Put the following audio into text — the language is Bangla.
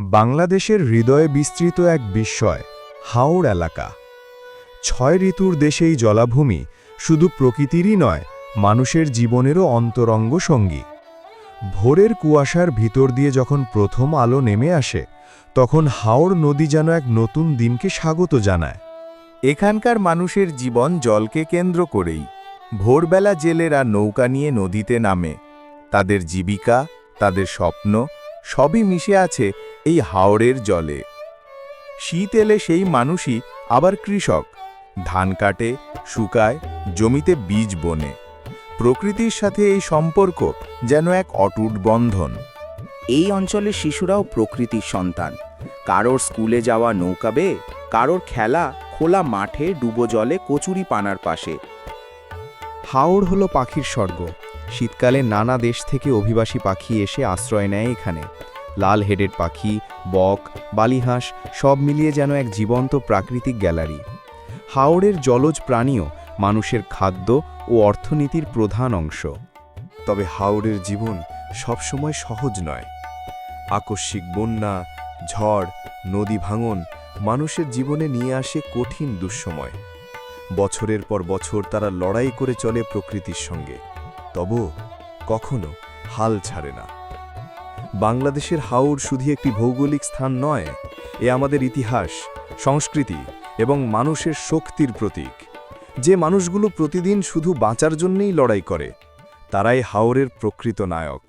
বাংলাদেশের হৃদয়ে বিস্তৃত এক বিস্ময় হাওড় এলাকা। ৬ ঋতুর দেশেই জলাভূমি শুধু প্রকৃতিরই নয়, মানুষের জীবনেরও অন্তরঙ্গ সঙ্গী। ভোরের কুয়াশার ভিতর দিয়ে যখন প্রথম আলো নেমে আসে, তখন হাওড় নদী যেন এক নতুন দিনকে স্বাগত জানায়। এখানকার মানুষের জীবন জলকে কেন্দ্র করেই। ভোরবেলা জেলেরা নৌকা নিয়ে নদীতে নামে। তাদের জীবিকা, তাদের স্বপ্ন সবই মিশে আছে এই হাওরের জলে। শীত এলে সেই মানুষই আবার কৃষক, ধান কাটে, শুকায়, জমিতে বীজ বোনে। প্রকৃতির সাথে এই সম্পর্ক যেন এক অটুট বন্ধন। এই অঞ্চলের শিশুরাও প্রকৃতির সন্তান। কারোর স্কুলে যাওয়া নৌকা বেয়ে, কারোর খেলা খোলা মাঠে ডুবো জলে কচুরি পানার পাশে। হাওড় হলো পাখির স্বর্গ। শীতকালে নানা দেশ থেকে অভিবাসী পাখি এসে আশ্রয় নেয় এখানে। লাল হেডেড পাখি, বক, বালিহাঁস সব মিলিয়ে যেন এক জীবন্ত প্রাকৃতিক গ্যালারি। হাওড়ের জলজ প্রাণীও মানুষের খাদ্য ও অর্থনীতির প্রধান অংশ। তবে হাওড়ের জীবন সবসময় সহজ নয়। আকস্মিক বন্যা, ঝড়, নদী ভাঙন মানুষের জীবনে নিয়ে আসে কঠিন দুঃসময়। বছরের পর বছর তারা লড়াই করে চলে প্রকৃতির সঙ্গে, তবু কখনো হাল ছাড়ে না। বাংলাদেশের হাওড় শুধু একটি ভৌগোলিক স্থান নয়, এ আমাদের ইতিহাস, সংস্কৃতি এবং মানুষের শক্তির প্রতীক। যে মানুষগুলো প্রতিদিন শুধু বাঁচার জন্যই লড়াই করে, তারাই হাওরের প্রকৃত নায়ক।